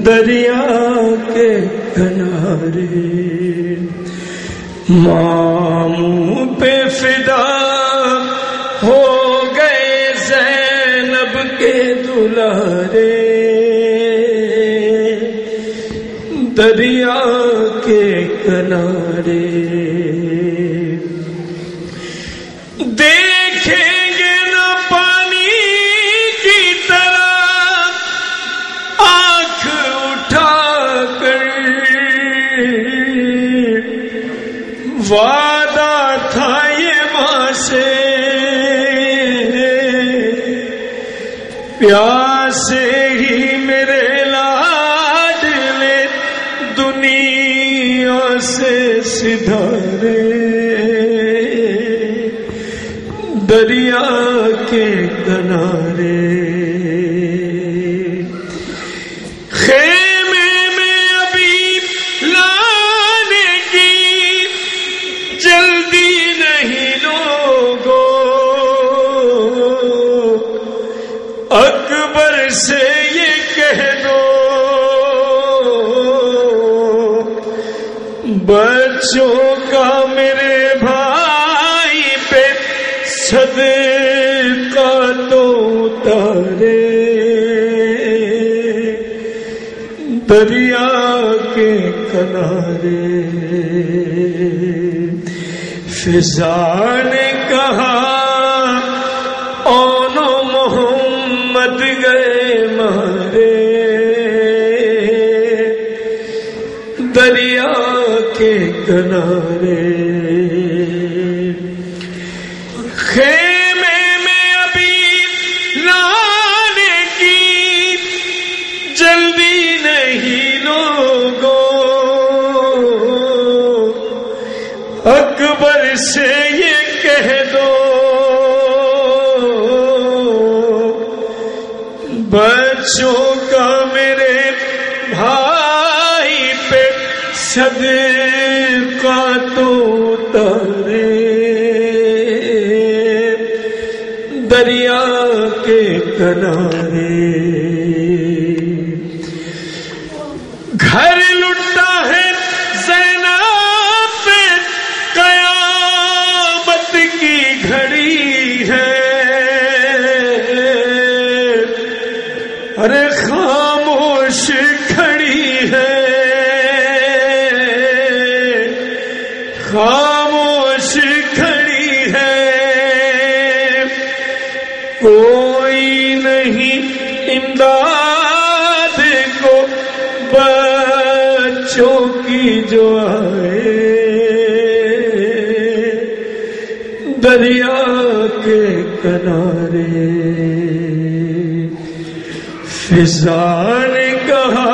دریا کے کنارے ماموں پہ فدا ہو گئے زینب کے دلارے، دریا کے کنارے دیکھیں گے نہ پانی کی طرح آنکھ اٹھا کر، وعدہ تھا یہ ماں سے پیاسے ہی میرے لاڈلے دنیا سے سدھارے، دریا کے کنارے خیمے میں ابھی لانے کی جلدی نہیں لوگوں، اکبر سے یہ کہہ دو بچوں کا میرے بھائی پہ صدقہ تو اتارے، دریا کے کنارے فضا نے کہا اونو محمد گئے مارے، دریا کے کنارے خیمے میں ابھی لانے کی جلدی نہیں لوگوں، اکبر سے یہ کہہ دو بچوں کا میرے بھائی پہ صدقہ تو اتارے، دریا کے کنارے گھر لٹا ہے زینب پہ قیامت کی گھڑی ہے، ارے خاموش کھڑی ہے، خاموش کھڑی ہے، کوئی نہیں امداد کو بچوں کی جو آئے، دریا کے کنارے فضا نے کہا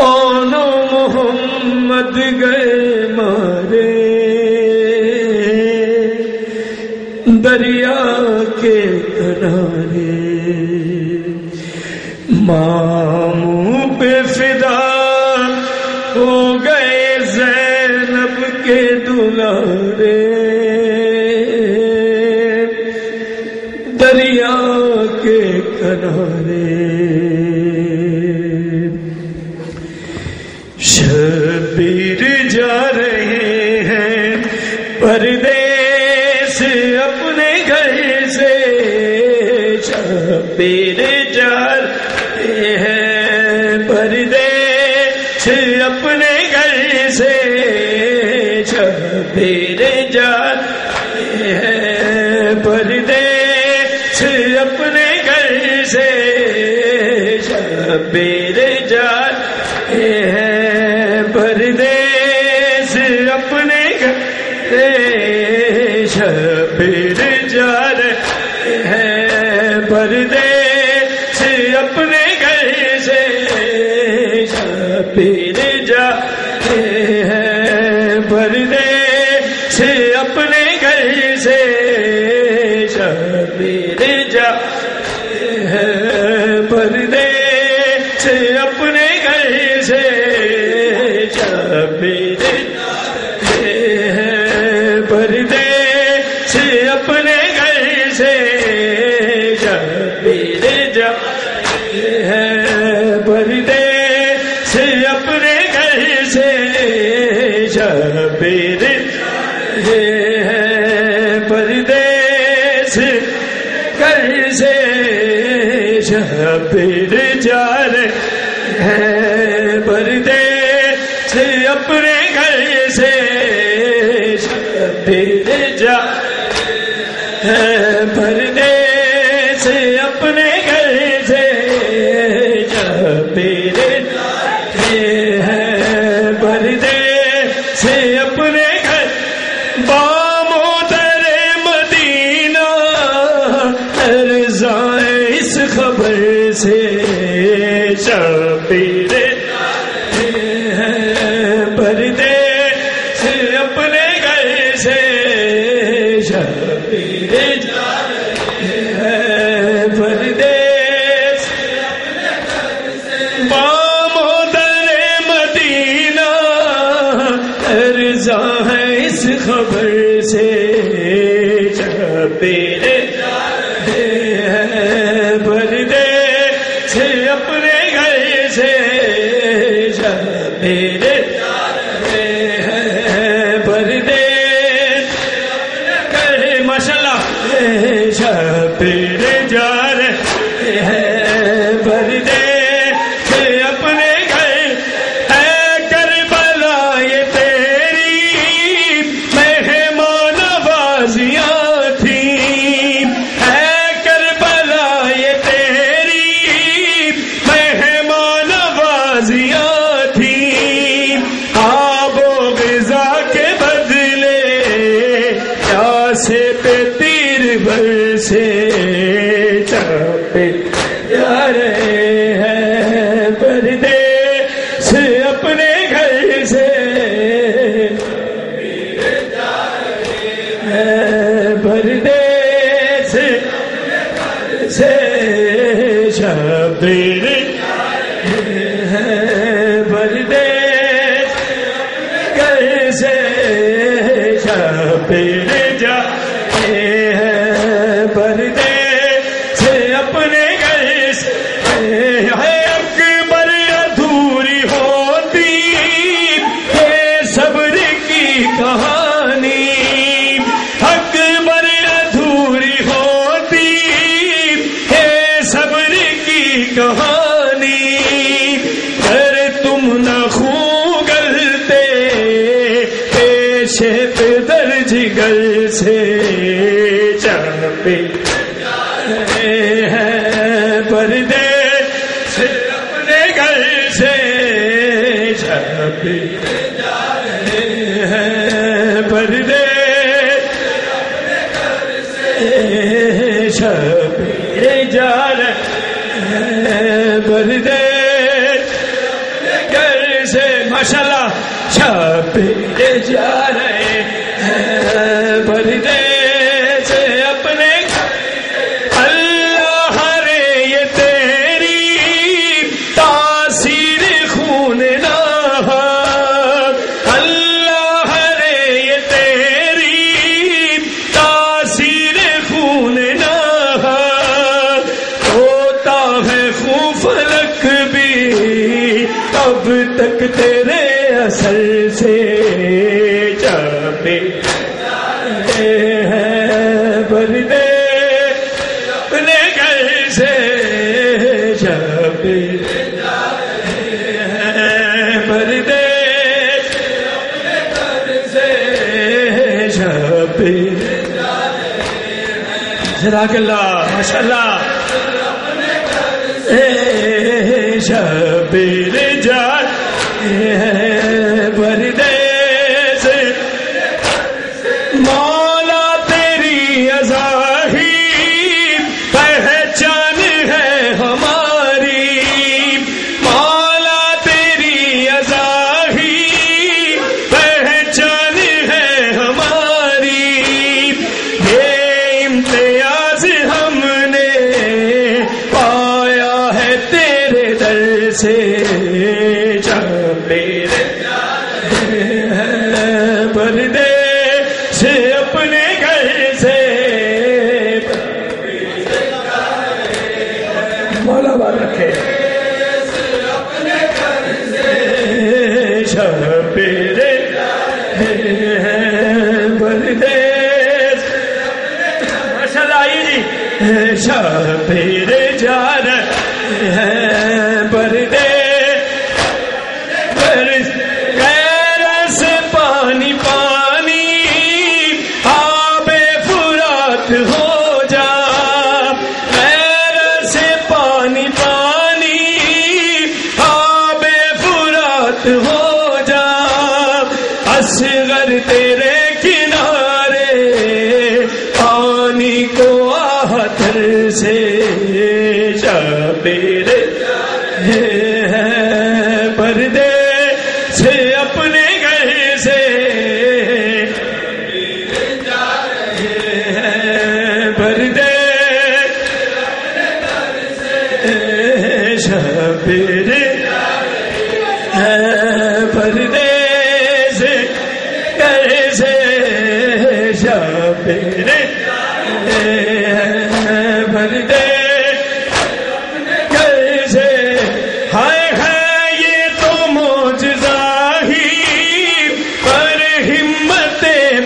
اونو محمد گئے مارے، دریا کے کنارے ماموں پہ فدا ہو گئے زینب کے دلارے، دریا کے کنارے شبیر جا رہے ہیں پردیس اپنے گھر سے، شبیر جا رہے ہیں پردیس اپنے گھر سے، شبیر جا رہے ہیں پردیس اپنے گھر سے، شبیر جا رہے ہیں پردیس اپنے گھر سے، شبیر جا رہے ہیں پردیس اپنے گھر سے، شبیر جا رہے ہیں پردیس اپنے گھر سے، شبیر جا رہے ہیں پردیس اپنے گھر سے، شبیر جا رہے ہیں پردیس اپنے گھر سے، شبیر جا شبیر جا رہے ہیں پردیس اپنے گھر سے، شبیر جا رہے ہیں پردیس اپنے گھر سے، شبیر جا رہے ہیں پردیس اپنے گھر، بامودر مدینہ ارزائے اس خبر سے، شبیر ہیں پردیس اپنے گھر سے، شبیر ہیں پردیس بامودر مدینہ ارزا ہے اس خبر سے، شبیر ہیں پردیس اپنے گھر سے، شبیر ہیں پردیس ماشاءاللہ، شبیر جا رہے ہیں پردیس اپنے گھر، اے کربلا یہ تیری مہمان نوازیاں تھیں، اے کربلا یہ تیری مہمان نوازیاں تھیں، آب و غذا کے بدلے پیاسے پہ تیر برسے، چاپے جا رہے ہیں پردیس اپنے گھر سے، پردیس سے، شبیر ہیں پردیس گھر سے، شبیر جا رہے ہیں پردیس اپنے گھر سے، ہے اکبر ادھوری ہوتی یہ صبر کی کہانی، اکبر ادھوری ہوتی یہ صبر کی کہانی، اگر تم نہ خوں گلتے پیشے پہ درج گل سے، چاپے ہیں پردیس اپنے گھر سے، شبیر ہیں پردیس شبیر جا رہے ہیں پردیس گھر سے، ماشاءاللہ، شبیر جا رہے ہیں پردیس اپنے، اللہ رے یہ تیری تاثیر خون نہ، اللہ رے یہ تیری تاثیر خون نہ، ہوتا ہے خون فلک بھی اب تک تیرے اثر سے، شبیر ہیں پردیس اپنے گھر سے، شبیر ہیں پردیس اپنے گھر سے، شبیر جزاک اللہ، ماشاءاللہ، شبیر جا رہے ہیں پردیس، مولا تیری اظاہی پہچان ہے ہماری، مولا تیری اظاہی پہچان ہے ہماری، یہ امتیاز ہم نے پایا ہے تیرے در سے، شبیر ہیں پردیس اپنے گھر سے، مولا بات رکھے، شبیر ہیں پردیس، ماشاءاللہ آئیے جی، شبیر جا رہے پردے غیرت سے پانی پانی آب فرات ہو جا، غیرت سے پانی پانی آب فرات ہو جا، اصغر تیرے کنارے پانی کو آہتر سے شبیر پردے سے اپنے گھر سے پردے شبیر پردے سے گھر سے شبیر پردے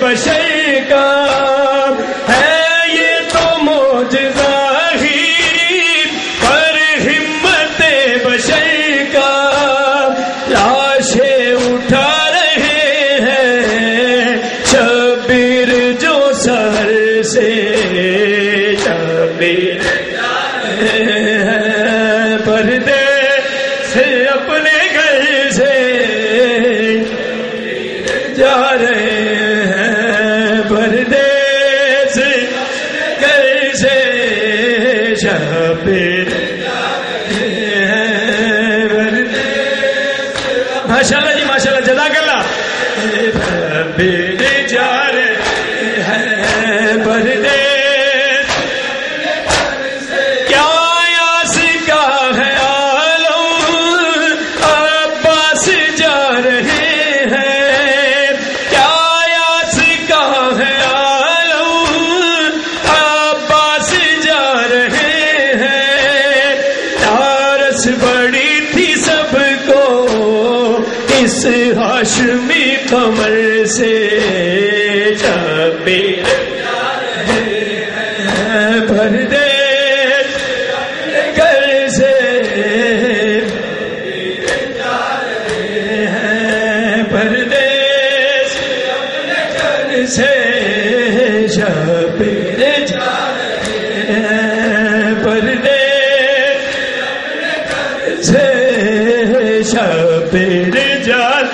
بشر کا ہے یہ تو معجزہ ہی پر ہمت بشر کا، لاشیں اٹھا رہے ہیں شبیر جو سر سے شبیر پردے سے اپنے گھر سے جا رہے پردیس کیسے شبیر ماشاء اللہ جی ماشاء اللہ جزاک اللہ شبیر جا رہے ہیں پردیس کیا یاس کا ہے عالم عباس جا رہے بڑی تھی سب کو اس ہاشمی قمر سے شبیر پردے گھر سے پردے گھر سے شبیر پردے سے شبیر جان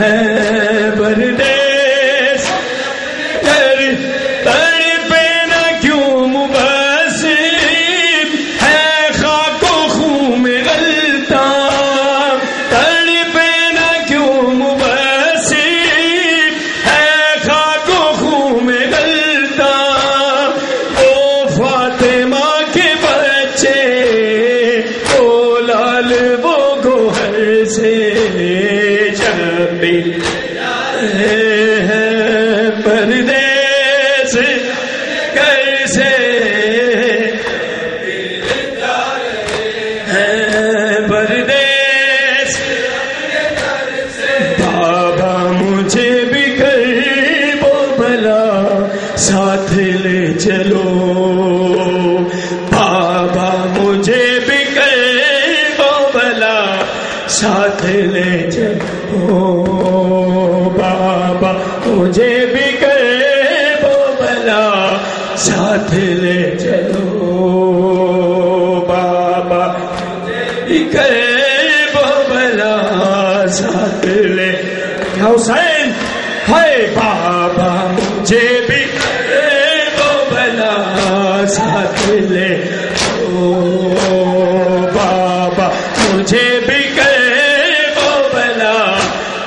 ہے پردیس تڑپے نہ کیوں مبصر ہے خاک و خون میں غلطاں، تڑپے نہ کیوں مبصر ہے خاک و خون میں غلطاں، او فاطمہ کے بچے لال وہ گوہر سے شبیر پردیس کیسے پردیس بابا مجھے بھی کرب و بلا ساتھ لے چلو، بابا مجھے بھی ساتھ لے چلو، بابا مجھے بھی کرب و بلا ساتھ لے چلو، بابا مجھے بھی کرب و بلا ساتھ لے حسین ہے، بابا مجھے بھی کرب و بلا ساتھ لے بابا مجھے بھی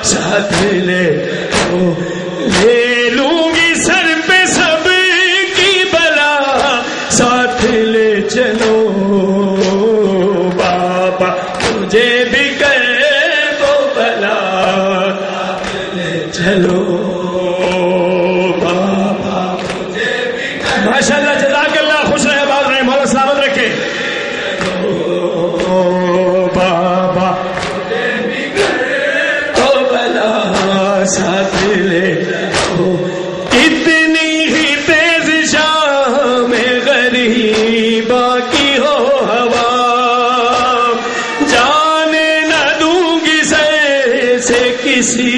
ساتھ لے لوں گی سر پہ سب کی بلا ساتھ لے چلو، بابا مجھے بھی کرب و بلا لے چلو، بابا مجھے بھی ماشاء اللہ جزاک اللہ خوش رہے آباد رہے مولا سلامت رکھے بابا کسی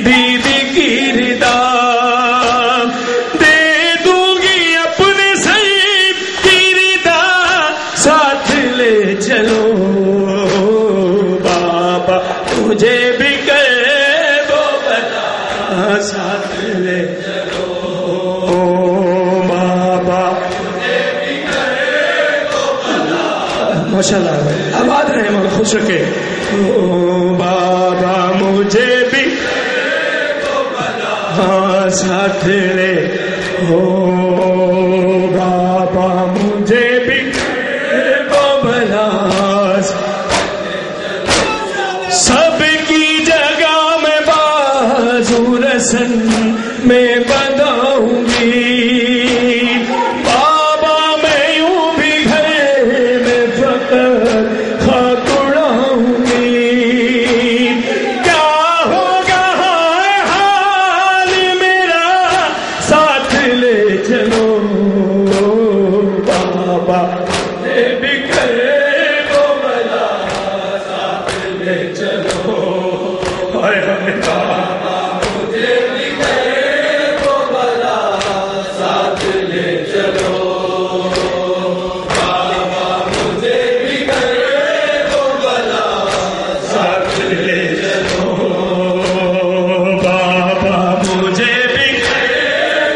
دید کی ردا دے دوں گی اپنے سید کی ردا ساتھ لے چلو بابا مجھے بھی قریب بلا ساتھ لے چلو بابا مجھے بھی قریب بلا ماشاءاللہ آباد رہے اور خوش رکھے بابا مجھے بھی ہاں ساتھ لے بابا مجھے بھی بلا سب کی جگہ میں بازو رسن میں بنداؤں گی بابا میں یوں بھی گھر میں فقط خاک اڑاؤں گی کیا ہوگا حال میرا ساتھ لے چلو بابا بھی کرے وہ بلا ساتھ لے چلو بابا مجھے بھی کرے وہ بلا ساتھ لے چلو بابا مجھے بھی کرے وہ بلا ساتھ لے چلو بابا مجھے بھی کرے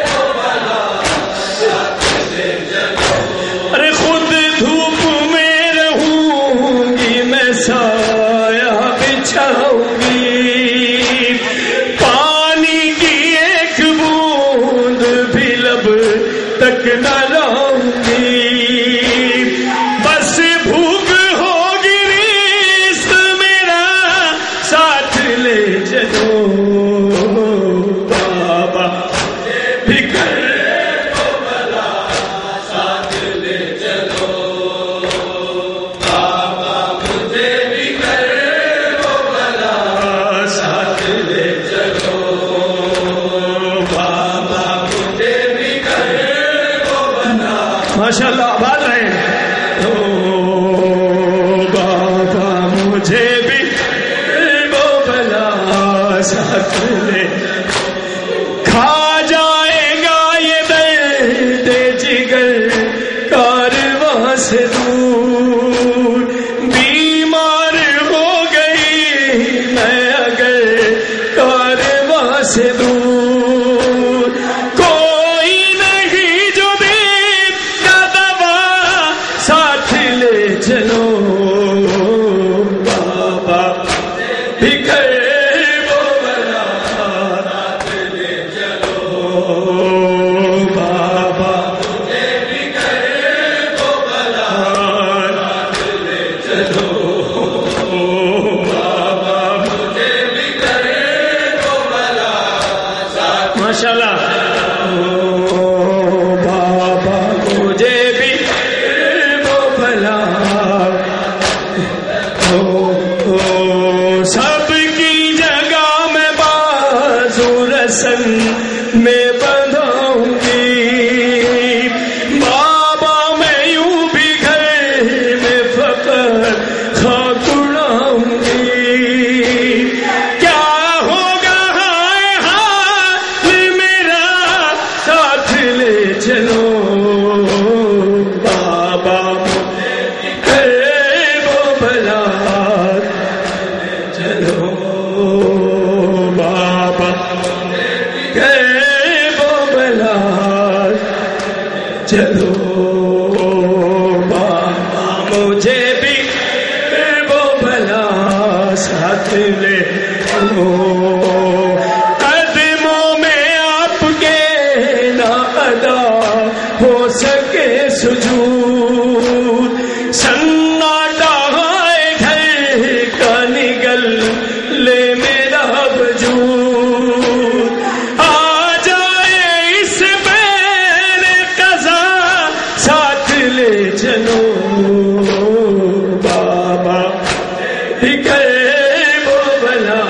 وہ بلا ساتھ لے چلو ارے خود دھوپ میں رہوں گی میں سایہ بچھاؤں گی پانی کی ایک بوند بھی لب تک نہ لاؤں گی بس بھوک ہوگی رزق میرا ساتھ لے چلو بابا بھی کرے وہ بلا ساتھ لے چلو بابا مجھے بھی کرے وہ بلا ساتھ لے چلو بابا مجھے بھی کرے وہ بلا ماشاءاللہ آباد رہے بابا مجھے بھی وہ بلا ساتھ لے کھا جائے گا یہ درد جگر کارواں سے دور بیمار ہو گئی میں اگر کارواں سے دور کوئی نہیں جو دین کا دوا ساتھ لے چلو بابا بھی کرے وہ بلا ساتھ لے چلو بابا مجھے بھی کرے وہ بلا ساتھ لے چلو بابا مجھے بھی کرے وہ بلا ساتھ ماشاءاللہ بابا مجھے بھی وہ بلا سب کی جگہ میں بازو رسن میں بندھاؤں گی بابا میں یوں بھی گھر میں فقط خاک اڑاؤں گی کیا ہوگا حال میرا ساتھ لے چلو بابا مجھے بھی کرے وہ بلا چلو بابا کرے وہ بلا چلو بابا مجھے بھی وہ بلا ساتھ لے چلو قدموں میں آپ کے نہ ادا ہو سکے سجود سناٹا ہے گھر کا نگل لے میرا وجود آ جائے اس بین قضا ساتھ لے چلو بابا بھی کرے وہ بلا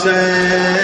حسین